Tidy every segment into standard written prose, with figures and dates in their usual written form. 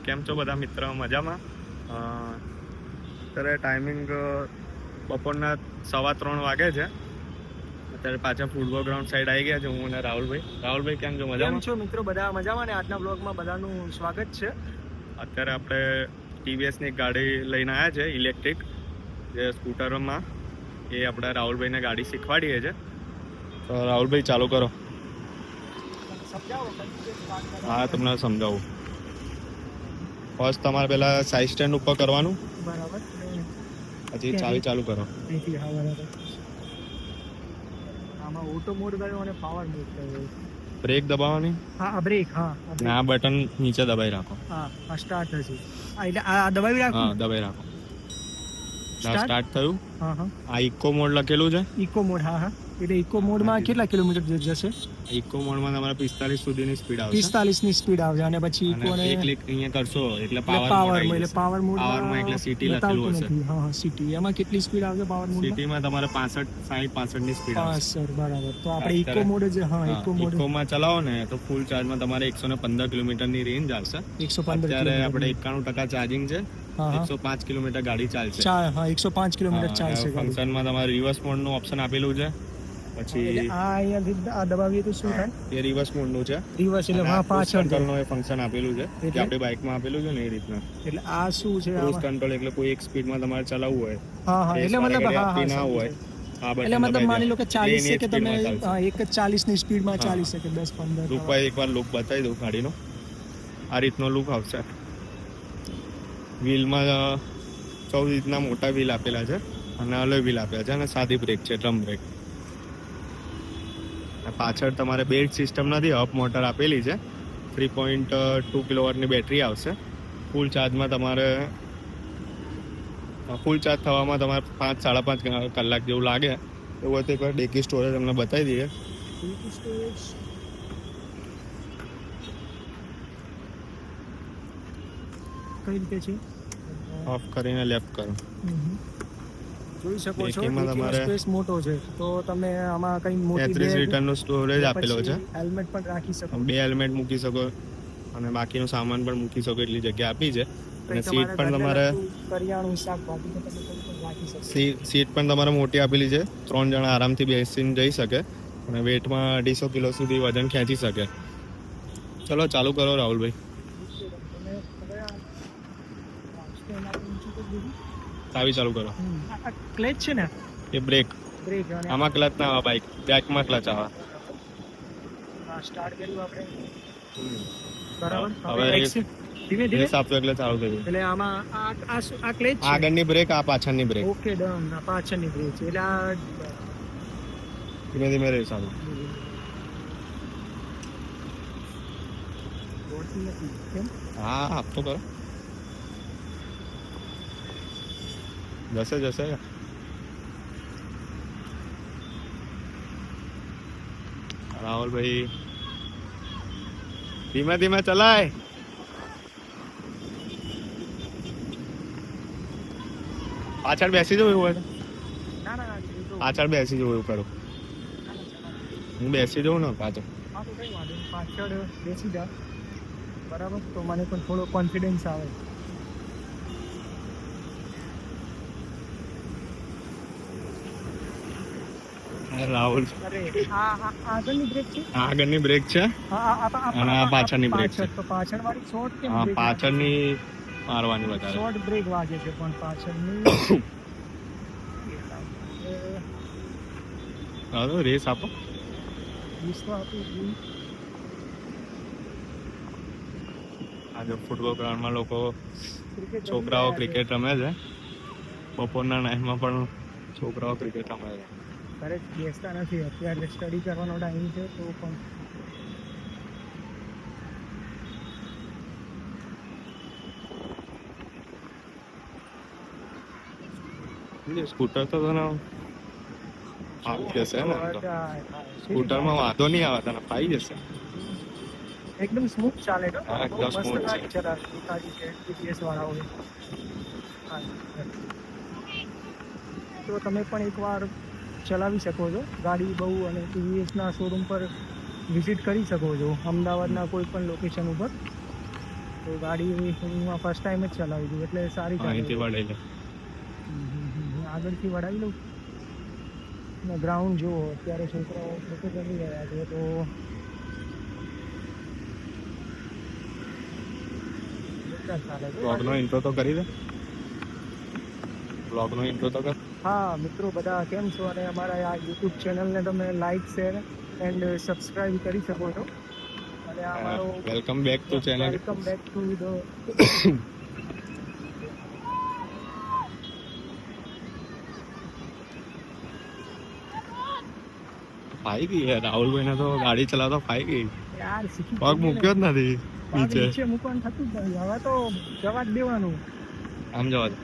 કેમ છો બધા મિત્ર? મજામાં? અત્યારે ટાઈમિંગ બપોરના 3:15 વાગે છે. અત્યારે પાછા ફૂટબોલ ગ્રાઉન્ડ સાઈડ આવી ગયા છે હું અને રાહુલભાઈ કેમ છો? મજામાં? કેમ છો મિત્રો? બધા મજામાં ને આજના બ્લોગમાં બધાનું સ્વાગત છે. અત્યારે આપણે ટીવીએસની એક ગાડી લઈને આવ્યા છે ઇલેક્ટ્રિક, જે સ્કૂટરમાં. એ આપણે રાહુલભાઈને ગાડી શીખવાડીએ છે. તો રાહુલભાઈ ચાલુ કરો. હા, તમને સમજાવું. ફર્સ્ટ તમારે પહેલા સાઈડ સ્ટેન્ડ ઉપર કરવાનું, બરાબર. પછી ચાવી ચાલુ કરો. હા, બરાબર. આમાં ઓટો મોડ ગયો અને પાવર મોડ ગયો. બ્રેક દબાવવાની. હા, બ્રેક. હા, આ બટન નીચે દબાઈ રાખો. હા, સ્ટાર્ટ થશે. એટલે આ દબાવી રાખો. હા, દબાઈ રાખો. સ્ટાર્ટ થયું. હા હા. આ ઇકો મોડ લખેલું છે. Eco mode. હા હા. એટલે ઇકો મોડમાં કેટલા કિલોમીટર જશે? ઇકો મોડમાં તમારે 45 સુધીની સ્પીડ આવશે. 45 ની સ્પીડ આવશે અને પછી ઇકો ને ક્લિક અહીંયા કરશો એટલે પાવર મોડ. એટલે પાવર પાવરમાં એટલે સિટી લખેલું હશે. હા હા, સિટી. એમાં કેટલી સ્પીડ આવશે પાવર મોડમાં? સિટીમાં તમારે 65 ની સ્પીડ આવશે. સર બરાબર. તો આપણે ઇકો મોડ જ. હા, ઇકોમાં ચલાવો ને તો ફૂલ ચાર્જમાં તમારે 115 કિલોમીટરની રેન્જ આવશે. 115. અત્યારે આપણે 91% ચાર્જિંગ છે. 105 કિલોમીટર ગાડી ચાલશે. હા, 105 કિલોમીટર ચાલશે. ફંક્શનમાં તમારે રિવર્સ મોડનું ઓપ્શન આપેલું છે. પછી આ અહીંયાથી આ દબાવીએ તો શું થાય? એ રિવર્સ મોડનું છે. રિવર્સ એટલે હા, પાછળ કંટ્રોલનું એ ફંક્શન આપેલું છે કે આપણી બાઇકમાં આપેલું છે ને એ રીતના. એટલે આ શું છે? ક્રૂઝ કંટ્રોલ એટલે કોઈ એક સ્પીડમાં તમારે ચલાવવું હોય. હા હા. એટલે મતલબ ના હોય. એટલે મતલબ માની લો કે 40 છે કે તમે એક જ 40 ની સ્પીડમાં ચાલી શકે. 10-15 રૂપાઈ એકવાર લુક બતાવી દઉં ગાડીનો. આ રીતનો લુક આવશે. વ્હીલમાં 14 રીતના મોટા વ્હીલ આપેલા છે અને અલોય વ્હીલ આપ્યા છે અને સાદી બ્રેક છે, ડ્રમ બ્રેક. પાછળ તમારે બેલ્ટ સિસ્ટમ નથી, અપ મોટર આપેલી છે. 3.2 કિલોવોટની બેટરી આવશે. ફૂલ ચાર્જમાં તમારે ફૂલ ચાર્જ થવામાં તમારે 5-5.5 કલાક જેવું લાગે. એવું હોય તો એકવાર ડેકી સ્ટોરેજ તમને બતાવી દઈએ. કઈ રીતે છે? ઓફ કરીને લેફ્ટ કરો. જોઈ શકો છો તમારે સ્પેસ મોટો છે, તો તમે આમાં કઈ મોટી 33 લીટરનો સ્ટોરેજ આપેલો છે. હેલ્મેટ પણ રાખી શકો. 2 હેલ્મેટ મૂકી શકો અને બાકીનો સામાન પણ મૂકી શકો એટલી જગ્યા આપી છે. અને સીટ પણ તમારે કરિયાણું શાકભાજી તમે રાખી શકો. સીટ પણ તમારે મોટી આપેલી છે. 3 જણા આરામથી બેસીને જઈ શકે અને વેટમાં 250 કિલો સુધી વજન ખેંચી શકે. ચલો ચાલુ કરો રાહુલભાઈ. ચાવી ચાલુ કરો. ક્લચ છે ને એ બ્રેક. આમાં ક્લચ ના આવે, બાઇકમાં ક્લચ આવે. સ્ટાર્ટ કર્યું આપણે. બરાબર. હવે ધીમે ધીમે આપતો એટલે ચાલુ થઈ ગયું. એટલે આમાં આ ક્લચ છે. આગળની બ્રેક, આ પાછળની બ્રેક. Okay done. આ પાછળની બ્રેક છે. એટલે આ ધીમે ધીમે રહે ચાલુ. હા, આપતો કરો. જશે રાહુલભાઈ, ધીમે ધીમે ચલાય. પાછળ બેસી જવું એવું હોય તો પાછળ બેસી જવું એવું કરું. હું બેસી જવું ને પાછળ. પાછળ બેસી જા. બરાબર. તો મને પણ થોડો કોન્ફિડન્સ આવે. રાહુલ, આગળની બ્રેક છે. આગળની બ્રેક છે અને આ પાછળની બ્રેક છે. તો પાછળ વાળી શોર્ટ કેમ? હા, પાછળની મારવાની વધારે. શોર્ટ બ્રેક વાગે છે પણ પાછળની રેસ આપો. આજે ફૂટબોલ ગ્રાઉન્ડમાં લોકો છોકરાઓ ક્રિકેટ રમે છે. બપોરના ટાઈમમાં પણ છોકરાઓ ક્રિકેટ રમે છે. ઘરે બેસતા નથી. અત્યારે સ્ટડી કરવાનો ટાઈમ છે તો પણ સ્કૂટર તો તને આવી જશે ને. સ્કૂટરમાં વાંધો નહીં આવે, તને ફાઈ જશે. એકદમ સ્મૂથ ચાલે. એકદમ સ્મૂથ છે. જીપીએસ વાળા હોય તો તમે પણ એકવાર ચલાવી શકો છો ગાડી બહુ. અને ટીવીએસના શોરૂમ પર વિઝિટ કરી શકો છો અમદાવાદના કોઈ પણ લોકેશન ઉપર. તો ગાડી હું ફર્સ્ટ ટાઈમ જ ચલાવી હતી એટલે સારી અહીંથી ચાલે. વળેલે આગળથી વડાવી લઉં. ગ્રાઉન્ડ જુઓ અત્યારે છોકરાઓ ક્રિકેટ રમી રહ્યા છે તો જોરદાર ચાલે છે. બ્લોગનો ઇન્ટ્રો તો કરી દે. બ્લોગનો ઇન્ટ્રો તો કર. હા મિત્રો બધા કેમ છો, અને અમારા આ યુટ્યુબ ચેનલને તમે લાઈક શેર એન્ડ સબસ્ક્રાઇબ કરી શકો છો. અને આ મારો welcome back to channel. Welcome back to the ફાઈ ગઈ યાર, રાહુલભાઈને તો ગાડી ચલાવતો ફાઈ ગઈ. યાર શીખી પગ મૂક્યો જ નથી નીચે. નીચે મૂકવાનું થતું જ નથી. હવે તો જવા જ દેવાનું. આમ જવા દે.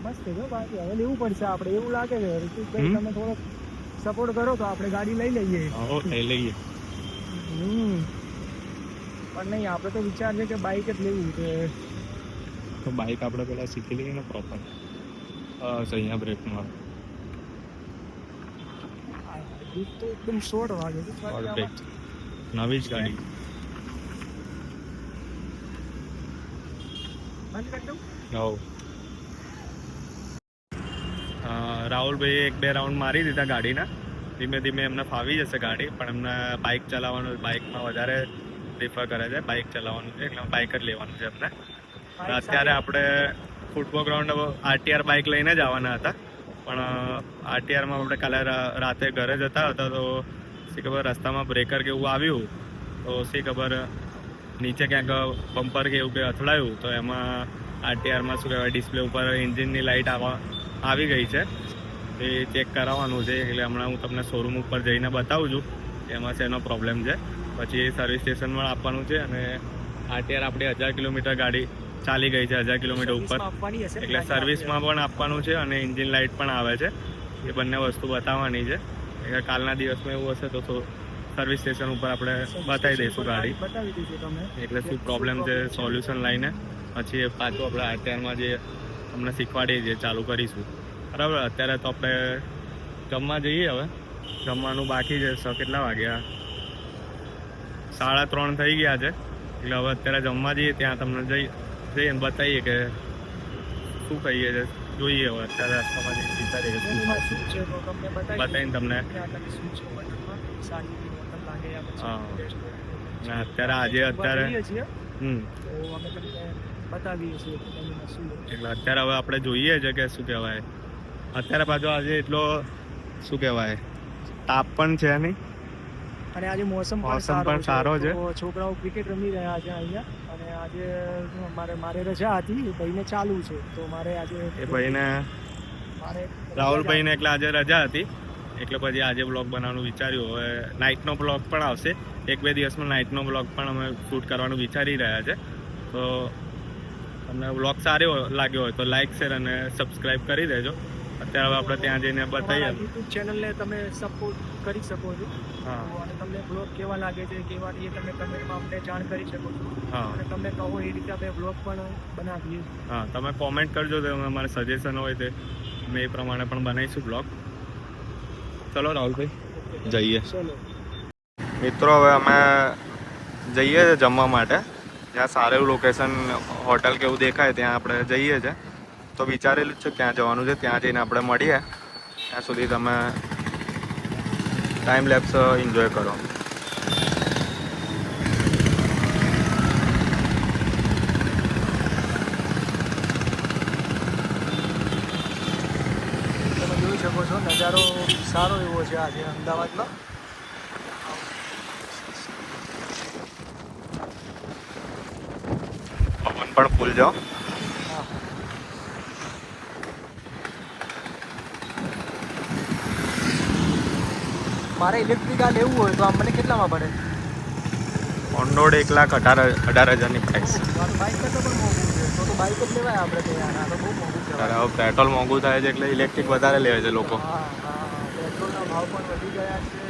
મસ્ત છે બાકી હવે લેવું પડશે આપણે, એવું લાગે છે ઋતિકભાઈ હમ. તમે થોડોક સપોર્ટ કરો તો આપણે ગાડી લઈ લઈએ. આવો લઈ લઈએ. પણ નહીં, આપણે તો વિચાર છે કે બાઇક જ લેવું છે. તો બાઇક આપણે પેલા શીખી લઈએ ને પ્રોપર. અહીંયા બ્રેકમાં ગીત તો એકદમ શોર્ટ વાગે છે. પરફેક્ટ. નવી જ ગાડી. બંધ કરી દઉં? હવ. રાહુલભાઈ 1-2 રાઉન્ડ મારી દીધા ગાડીના. ધીમે ધીમે એમને ફાવી જશે ગાડી, પણ એમને બાઇક ચલાવવાનું, બાઇકમાં વધારે પ્રિફર કરે છે. બાઇક ચલાવવાનું છે એટલે બાઇક જ લેવાનું છે એમને. અત્યારે આપણે ફૂટબોલ ગ્રાઉન્ડ આરટીઆર બાઇક લઈને જ આવવાના હતા, પણ આરટીઆરમાં આપણે કાલે રાતે ઘરે જતા હતા તો શી ખબર રસ્તામાં બ્રેકર કે એવું આવ્યું, તો શી ખબર નીચે ક્યાંક બમ્પર કે એવું કંઈ અથડાયું, તો એમાં આરટીઆરમાં શું કહેવાય ડિસ્પ્લે ઉપર એન્જિનની લાઇટ આવી ગઈ છે. એ ચેક કરાવવાનું છે, એટલે હમણાં હું તમને શોરૂમ ઉપર જઈને બતાવું છું એમાં શેનો પ્રોબ્લેમ છે. પછી સર્વિસ સ્ટેશનમાં આપવાનું છે. અને આરટીઆર આપણી 1000 કિલોમીટર ગાડી ચાલી ગઈ છે, 1000 કિલોમીટર ઉપર, એટલે સર્વિસમાં પણ આપવાનું છે અને એન્જિન લાઇટ પણ આવે છે. એ બંને વસ્તુ બતાવવાની છે. એટલે કાલના દિવસમાં એવું હશે તો સર્વિસ સ્ટેશન ઉપર આપણે બતાવી દઈશું ગાડી, બતાવી દઈશું તમે. એટલે શું પ્રોબ્લેમ છે સોલ્યુશન લઈને પછી પાછું આપણે આરટીઆરમાં જે તમને શીખવાડીએ છીએ ચાલુ કરીશું. બરાબર. અત્યારે તો આપણે જમવા જઈએ. હવે જમવાનું બાકી છે. કેટલા વાગ્યા? 3:30 થઈ ગયા છે. એટલે હવે અત્યારે જમવા જઈએ, ત્યાં તમને જઈને બતાવીએ કે શું કહીએ છે, જોઈએ. હવે અત્યારે રસ્તામાં જઈને વિચારીએ કે એમાં શું છે તો તમને બતાવીને તમને. કે આ તમે શું છે હોટલમાં સારી હોટલ લાગે યા પછી હા. રેસ્ટોરન્ટ. અને અત્યારે જઈએ છીએ હમ તો અમે તમને બતાવીએ છીએ કે એમાં શું છે. એટલે અત્યારે હવે આપણે જોઈએ છે કે શું કહેવાય, અત્યારે પાછો આજે એટલો શું કહેવાય તાપ પણ છે નહીં, અને આજે મોસમ મોસમ પણ સારો છે. તો છોકરાઓ ક્રિકેટ રમી રહ્યા છે અહીંયા. અને આજે મારે રજા હતી, ભાઈને ચાલુ છે તો મારે આજે એ ભાઈને મારે રાહુલભાઈને એટલે આજે રજા હતી, એટલે પછી આજે બ્લોગ બનાવવાનું વિચાર્યું. હવે નાઇટનો બ્લોગ પણ આવશે, 1-2 દિવસમાં નાઇટનો બ્લોગ પણ અમે શૂટ કરવાનું વિચારી રહ્યા છે. તો તમને બ્લોગ સારો લાગ્યો હોય તો લાઇક શેર અને સબસ્ક્રાઈબ કરી દેજો. અત્યારે હવે આપણે ત્યાં જઈને બતાવીએ. યુટ્યુબ ચેનલને તમે સપોર્ટ કરી શકો છો. હા. તો અને તમને બ્લોગ કેવા લાગે છે કેવા એ તમે કમેન્ટમાં અમને જાણ કરી શકો છો. હા. અને તમે કહો એ રીતે અમે બ્લોગ પણ બનાવીએ. હા, તમે કોમેન્ટ કરજો તો અમારે સજેશન હોય તે અમે એ પ્રમાણે પણ બનાવીશું બ્લોગ. ચલો રાહુલભાઈ જઈએ. ચલો મિત્રો હવે અમે જઈએ છીએ જમવા માટે. જ્યાં સારું એવું લોકેશન હોટલ કે એવું દેખાય ત્યાં આપણે જઈએ છીએ. તો વિચારેલું જ છે ક્યાં જવાનું છે, ત્યાં જઈને આપણે મળીએ. ત્યાં સુધી તમે ટાઈમ લેપ્સ એન્જોય કરો. તમે જોઈ શકો છો નજારો સારો એવો છે આજે અમદાવાદમાં. પવન પણ ફૂલ જાઓ. મારે ઇલેક્ટ્રિક આ લેવું હોય તો આમ મને કેટલામાં પડે? ઓન રોડ 1,18,000ની પ્રાઇસ. બાઇક કરતાં પણ મોંઘું છે તો બાઇક જ લેવાય આપણે તો યાર. આ તો બહુ મોંઘું છે. ત્યારે હવે પેટ્રોલ મોંઘું થાય છે એટલે ઇલેક્ટ્રિક વધારે લેવે છે લોકો. હા હા, પેટ્રોલના ભાવ પણ વધી ગયા છે.